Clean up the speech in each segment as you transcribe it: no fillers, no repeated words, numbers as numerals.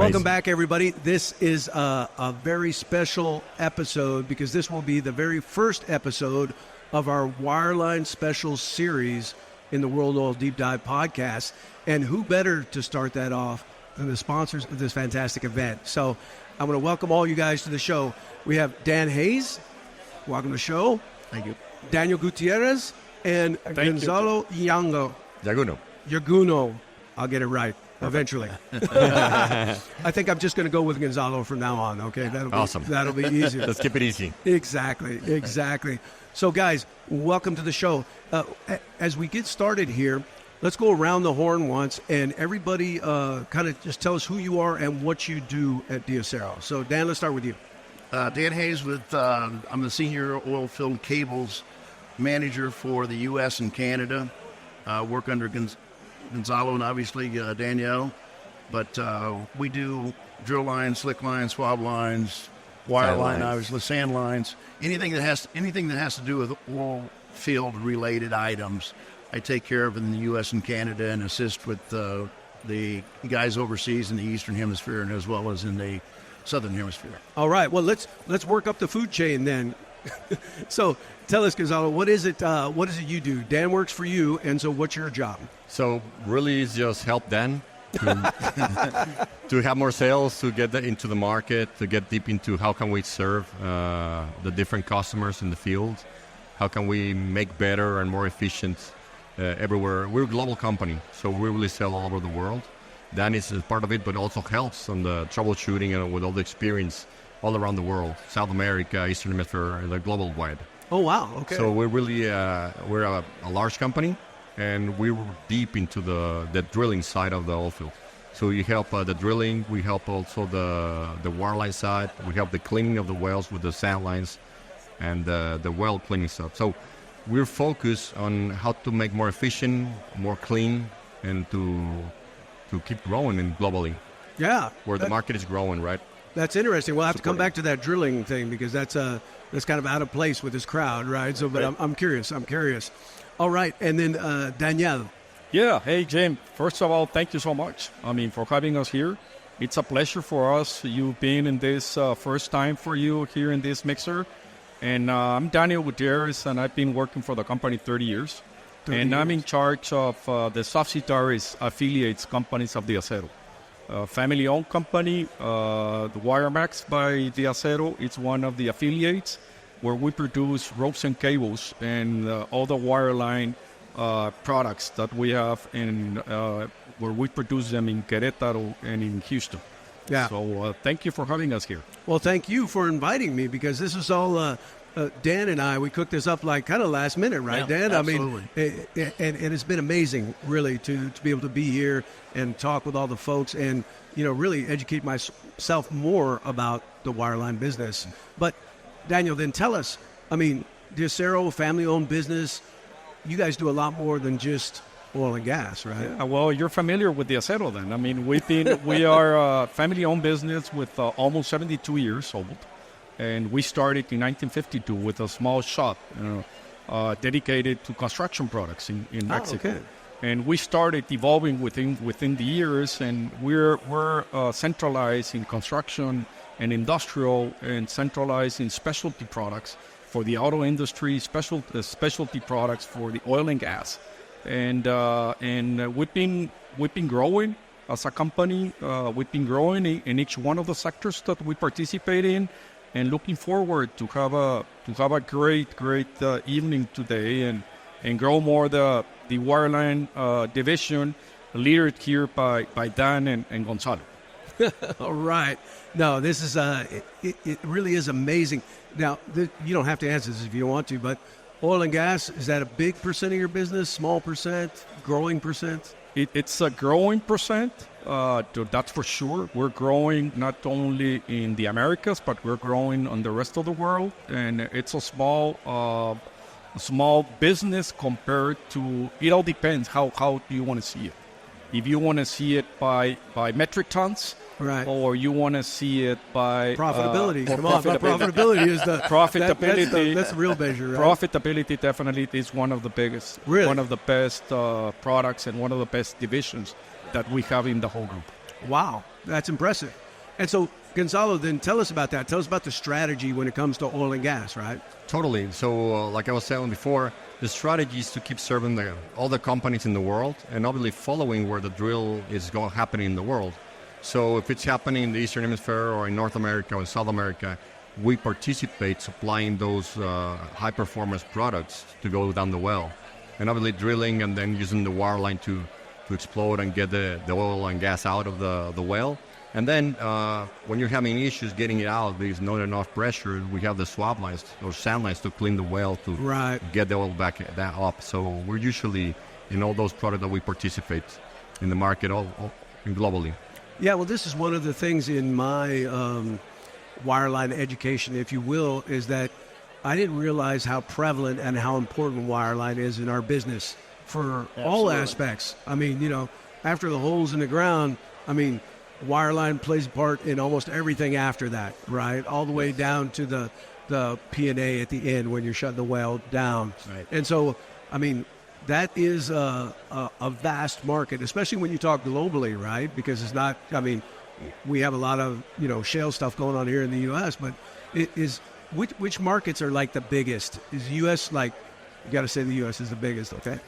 Welcome back, everybody. This is a very special episode because this will be the very first episode of our Wireline Special Series in the World Oil Deep Dive podcast. And who better to start that off than the sponsors of this fantastic event? So I want to welcome all you guys to the show. We have Dan Hayes. Welcome to the show. Thank you. Daniel Gutierrez and Gonzalo Llaguno. I'll get it right eventually. I think I'm just going to go with Gonzalo from now on. Okay, Awesome. That'll be easy. Let's keep it easy. Exactly. So, guys, welcome to the show. As we get started here, let's go around the horn once, and everybody kind of just tell us who you are and what you do at DEACERO. So, Dan, let's start with you. Dan Hayes I'm the senior oil field cables manager for the U.S. and Canada. Work under Gonzalo and obviously Danielle. But we do drill lines, slick lines, swab lines, wire line, obviously sand lines, anything that has to do with oil field related items. I take care of in the U.S. and Canada and assist with the guys overseas in the Eastern Hemisphere and as well as in the Southern Hemisphere. All right. Well, let's work up the food chain then. So tell us, Gonzalo, what is it you do? Dan works for you, and so what's your job? So really it's just help Dan to have more sales, to get into the market, to get deep into how can we serve the different customers in the field, how can we make better and more efficient everywhere. We're a global company, so we really sell all over the world. Dan is a part of it, but also helps on the troubleshooting and with all the experience all around the world, South America, Eastern Hemisphere, the global wide. Oh, wow. Okay. So we're really, we're a large company, and we're deep into the drilling side of the oil field. So you help the drilling, we help also the wireline side, we help the cleaning of the wells with the sand lines and the well cleaning stuff. So we're focused on how to make more efficient, more clean, and to keep growing and globally. Yeah. Where the market is growing, right? That's interesting. We'll have to come back to that drilling thing because that's kind of out of place with this crowd, right? So, but I'm curious. All right, and then Daniel. Yeah. Hey, Jim. First of all, thank you so much. For having us here. It's a pleasure for us. You being in this first time for you here in this mixer. And I'm Daniel Gutierrez, and I've been working for the company 30 years. I'm in charge of the subsidiaries, affiliates, companies of DEACERO. Family-owned company, the WireMax by DEACERO. It's one of the affiliates where we produce ropes and cables and all the wireline products that we have, and where we produce them in Querétaro and in Houston. Yeah. So thank you for having us here. Well, thank you for inviting me because this is all Dan and I. We cooked this up like kind of last minute, right, Dan? Absolutely. And it's been amazing, really, to be able to be here and talk with all the folks and, really educate myself more about the wireline business. But, Daniel, then tell us, DEACERO, family-owned business, you guys do a lot more than just oil and gas, right? Yeah, well, you're familiar with DEACERO then. We are a family-owned business with almost 72 years old. And we started in 1952 with a small shop dedicated to construction products in Mexico. Okay. And we started evolving within the years, and we're centralized in construction and industrial, and centralized in specialty products for the auto industry, specialty products for the oil and gas. And we've been growing as a company. We've been growing in each one of the sectors that we participate in. And looking forward to have a great evening today and grow more the wireline division, leadered here by Dan and Gonzalo. All right. No, this is it really is amazing. Now, you don't have to answer this if you don't want to, but oil and gas, is that a big percent of your business, small percent, growing percent? It's a growing percent. That's for sure. We're growing not only in the Americas, but we're growing on the rest of the world. And it's a small business compared to, it all depends how do you want to see it. If you want to see it by metric tons, right, or you want to see it by profitability. Profitability is the profitability. That's the real measure. Right? Profitability definitely is one of the biggest, one of the best products, and one of the best divisions that we have in the whole group. Wow, That's impressive. And so, Gonzalo, then tell us about that. Tell us about the strategy when it comes to oil and gas, right? Totally. So, like I was saying before, the strategy is to keep serving all the companies in the world and obviously following where the drill is happening in the world. So if it's happening in the Eastern Hemisphere or in North America or in South America, we participate supplying those high-performance products to go down the well. And obviously drilling and then using the wireline to explode and get the oil and gas out of the well. And then when you're having issues getting it out, there's not enough pressure, we have the swab lines or sand lines to clean the well to get the oil back up. So we're usually in all those products that we participate in the market all globally. Yeah, well, this is one of the things in my wireline education, if you will, is that I didn't realize how prevalent and how important wireline is in our business for all aspects. I mean, after the holes in the ground, wireline plays a part in almost everything after that, right? All the way down to the P&A at the end when you're shutting the well down. Right. And so, that is a vast market, especially when you talk globally, right? Because it's not, we have a lot of, shale stuff going on here in the U.S., but it is, which markets are like the biggest? Is the U.S. like, you got to say the U.S. is the biggest, okay?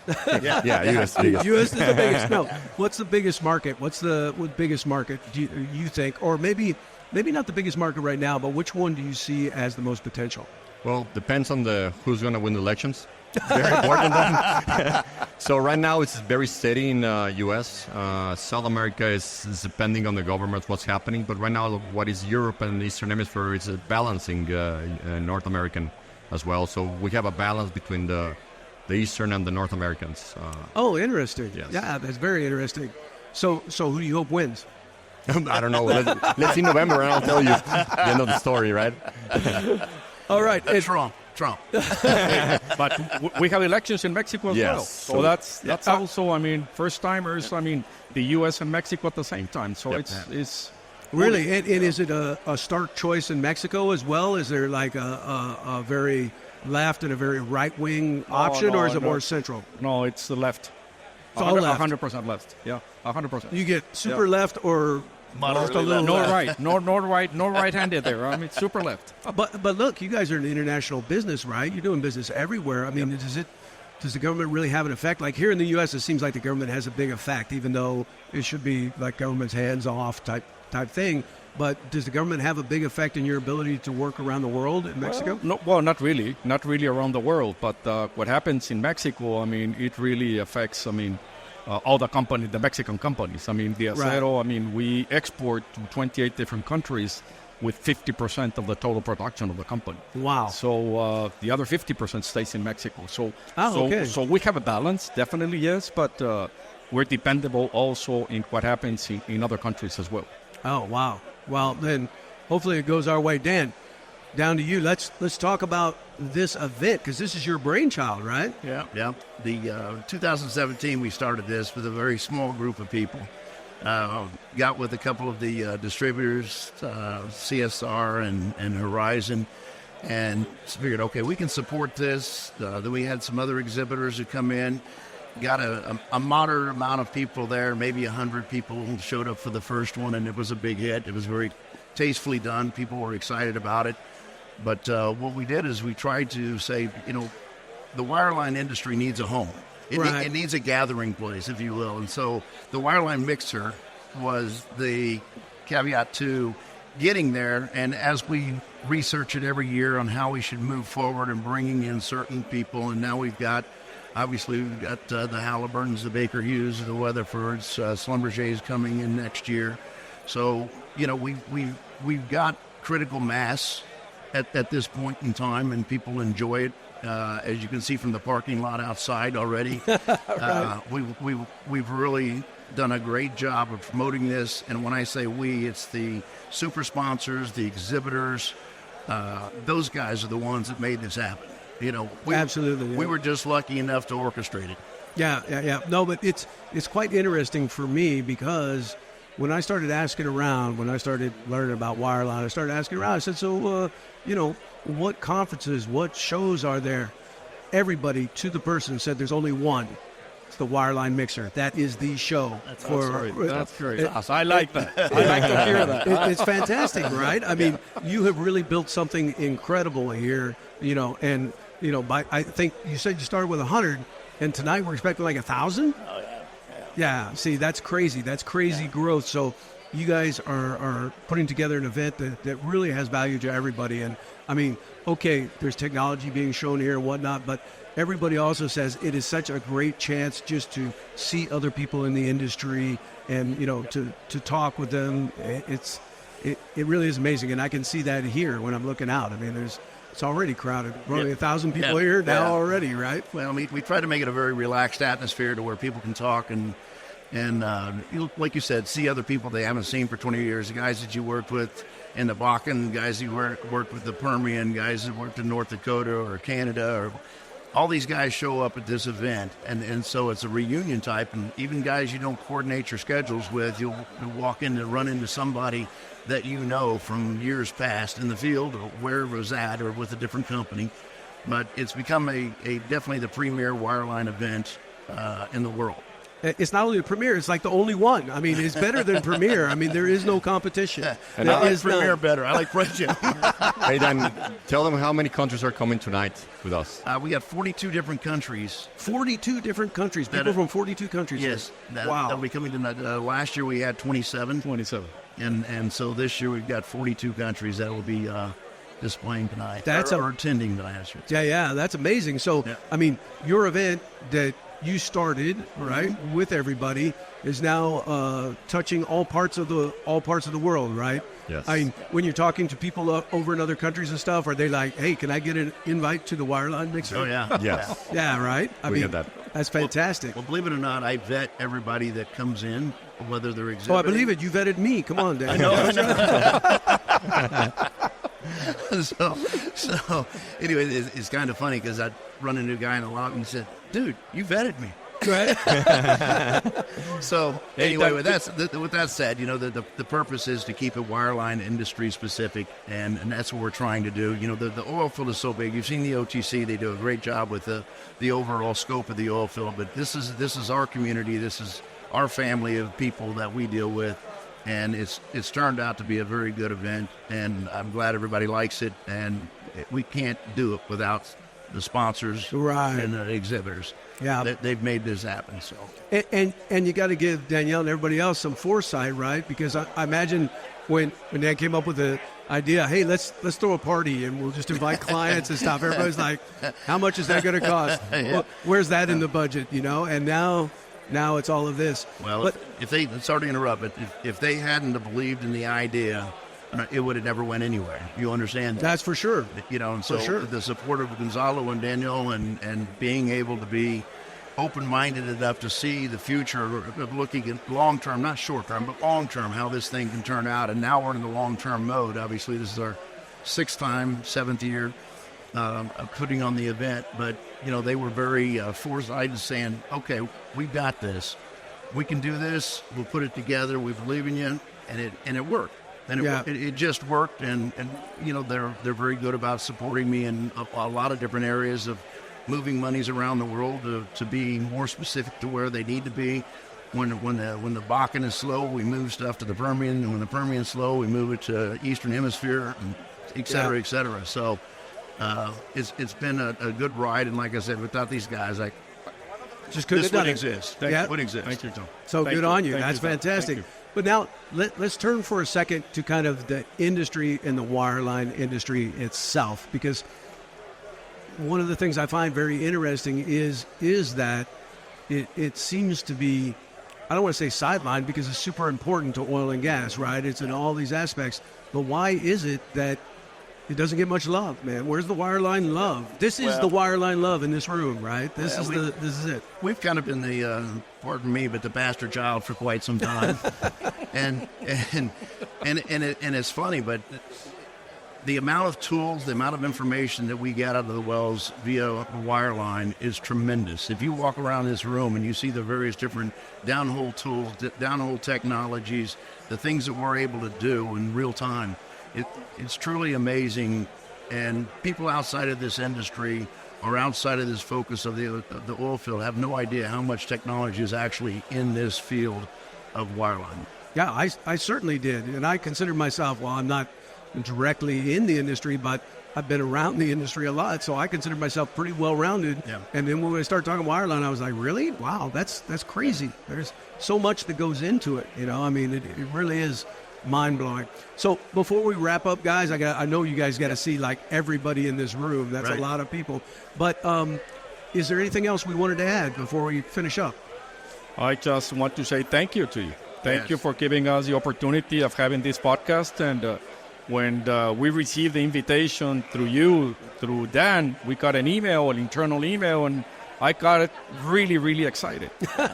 Yeah, U.S. biggest. U.S. is the biggest. No, what's the biggest market? What's the biggest market do you think? Or maybe not the biggest market right now, but which one do you see as the most potential? Well, depends on who's going to win the elections. Very important. So right now it's very steady in U.S. South America is depending on the government what's happening. But right now what is Europe and the Eastern Hemisphere is balancing North American as well. So we have a balance between the Eastern and the North Americans. Oh, interesting. Yes. Yeah, that's very interesting. So who do you hope wins? I don't know. Let's see November and I'll tell you the end of the story, right? All right. Trump. But we have elections in Mexico as well. So that's also, first timers, the U.S. and Mexico at the same time. So it's really, and is it a stark choice in Mexico as well? Is there like a very left and a very right-wing option, or is it more central? No, it's the left. It's all left. 100% left. Yeah, 100%. You get super left or just a little right, no right-handed there. It's super left. But look, you guys are in international business, right? You're doing business everywhere. Does the government really have an effect? Like here in the U.S., it seems like the government has a big effect, even though it should be like government's hands-off type thing. But does the government have a big effect in your ability to work around the world in Mexico? Not really around the world. But what happens in Mexico, it really affects, all the Mexican companies. DEACERO, we export to 28 different countries with 50% of the total production of the company. Wow. So the other 50% stays in Mexico. So we have a balance, definitely, yes, but we're dependable also in what happens in other countries as well. Oh, wow. Well, then hopefully it goes our way. Dan, down to you. Let's talk about this event, because this is your brainchild, right? Yeah. The 2017 we started this with a very small group of people. Got with a couple of the distributors, CSR and Horizon, and figured, okay, we can support this. Then we had some other exhibitors who come in. Got a moderate amount of people there, maybe 100 people showed up for the first one, and it was a big hit. It was very tastefully done. People were excited about it. But what we did is we tried to say, the wireline industry needs a home. It needs a gathering place, if you will. And so the wireline mixer was the caveat to getting there. And as we research it every year on how we should move forward and bringing in certain people, and now we've got the Halliburtons, the Baker Hughes, the Weatherfords, Schlumberger's coming in next year. So, we've got critical mass at this point in time, and people enjoy it. As you can see from the parking lot outside already, we've really done a great job of promoting this. And when I say we, it's the super sponsors, the exhibitors. Those guys are the ones that made this happen. Absolutely. Yeah. We were just lucky enough to orchestrate it. Yeah. No, but it's quite interesting for me, because when I started asking around, when I started learning about wireline, I started asking around. I said, so, what conferences, what shows are there? Everybody, to the person, said there's only one. It's the Wireline Mixer. That is the show. That's great. I like that. I like to hear that. It's fantastic, right? I mean, you have really built something incredible here, and, I think you said you started with 100, and tonight we're expecting like 1,000? Oh, yeah. Yeah, see, that's crazy. That's crazy growth. So you guys are putting together an event that really has value to everybody. And, I mean, okay, there's technology being shown here and whatnot, but everybody also says it is such a great chance just to see other people in the industry and, to talk with them. It really is amazing. And I can see that here when I'm looking out. I mean, it's already crowded. Probably 1,000 people here now already, right? Well, we try to make it a very relaxed atmosphere to where people can talk and like you said, see other people they haven't seen for 20 years, the guys that you worked with in the Bakken, guys you worked with the Permian, guys that worked in North Dakota or Canada, or all these guys show up at this event, and so it's a reunion type, and even guys you don't coordinate your schedules with, you'll walk in and run into somebody that from years past in the field or where it was at or with a different company. But it's become a definitely the premier wireline event in the world. It's not only a premiere, it's like the only one. I mean, it's better than premiere. I mean, there is no competition. And I like premiere better. I like French. Hey, Dan, tell them how many countries are coming tonight with us. We got 42 different countries. 42 different countries. People from 42 countries. Yes. Wow. That'll be coming tonight. Last year we had 27. 27. And so this year we've got 42 countries that will be displaying tonight. Or attending tonight. Yeah, that's amazing. So, I mean, your event that you started, right, with everybody is now touching all parts of the world, right? Yes. I mean, when you're talking to people over in other countries and stuff, are they like, hey, can I get an invite to the Wireline Mixer? Oh, yeah. Yes. Yeah, right? I mean, get that. That's fantastic. Well, believe it or not, I vet everybody that comes in, whether they're exhibiting. Oh, I believe it. You vetted me. Come on, Dan. I know. So anyway, it's kind of funny because I run into a guy in the lobby and said, dude, you vetted me. Right. So anyway, with that said, the purpose is to keep it wireline industry specific, and that's what we're trying to do. The oil field is so big. You've seen the OTC; they do a great job with the overall scope of the oil field. But this is our community. This is our family of people that we deal with, and it's turned out to be a very good event. And I'm glad everybody likes it. And we can't do it without the sponsors and the exhibitors. Yeah, they've made this happen. So, and you got to give Danielle and everybody else some foresight, right? Because I imagine when Dan came up with the idea, hey, let's throw a party and we'll just invite clients and stuff. Everybody's like, how much is that going to cost? Well, where's that in the budget? And now it's all of this. Well, sorry to interrupt, but if they hadn't have believed in the idea, it would have never went anywhere. You understand that? That's for sure. And so the support of Gonzalo and Daniel and being able to be open-minded enough to see the future of looking at long-term, not short-term, but long-term, how this thing can turn out. And now we're in the long-term mode. Obviously, this is our seventh year of putting on the event. But, they were very foresighted, saying, okay, we've got this. We can do this. We'll put it together. We believe in you. And it worked. And it just worked, and they're very good about supporting me in a lot of different areas of moving monies around the world to be more specific to where they need to be. When the Bakken is slow, we move stuff to the Permian, and when the Permian is slow, we move it to Eastern Hemisphere, and et cetera, et cetera. So it's been a good ride, and like I said, without these guys, just couldn't this wouldn't exist. Wouldn't exist. Thank you, Tom. So good on you. That's Tom. fantastic. But now let's turn for a second to kind of the industry and the wireline industry itself, because one of the things I find very interesting is that it seems to be, I don't want to say sidelined because it's super important to oil and gas, right? It's in all these aspects. But why is it that it doesn't get much love, man? Where's the wireline love? This is the wireline love in this room, right? This is it. We've kind of been the, pardon me, but the bastard child for quite some time, and it's funny, but the amount of tools, the amount of information that we get out of the wells via wireline is tremendous. If you walk around this room and you see the various different downhole tools, downhole technologies, the things that we're able to do in real time, it's truly amazing. And people outside of this industry are outside of this focus of the oil field have no idea how much technology is actually in this field of wireline. Yeah, I certainly did. And I consider myself, well, I'm not directly in the industry, but I've been around the industry a lot, so I consider myself pretty well-rounded. Yeah. And then when we started talking wireline, I was like, really? Wow, that's crazy. There's so much that goes into it. I mean, it really is mind-blowing. So before we wrap up, guys, I know you guys got to see like everybody in this room. That's right. A lot of people. But is there anything else we wanted to add before we finish up? I just want to say thank you to you. Thank Yes. you for giving us the opportunity of having this podcast. And when we received the invitation through Dan, we got an internal email, and I got it really, really excited.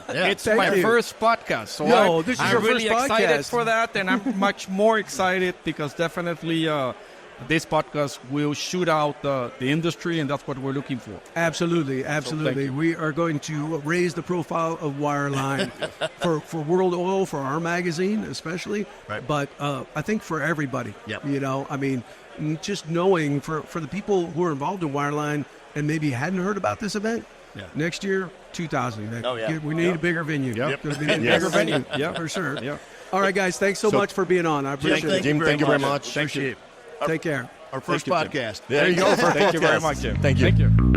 It's Thank my you. first podcast, so No, this is I'm your really first excited podcast. for that, and I'm much more excited because definitely this podcast will shoot out the industry, and that's what we're looking for. Absolutely. you. We are going to raise the profile of wireline for World Oil, for our magazine especially, Right. but I think for everybody. Yep. I mean, just knowing for the people who are involved in wireline and maybe hadn't heard about this event, Yeah. next year, 2000. Oh, yeah. We need a bigger venue. Yep. Gonna be a Yes. bigger venue. Yeah. For sure. Yeah. All right, guys. Thanks so much for being on. I appreciate it. Jim, thank you very much. Appreciate it. Take care. Our first Thank you, podcast. There you go. Thank you very much, Jim. Thank you. Thank you.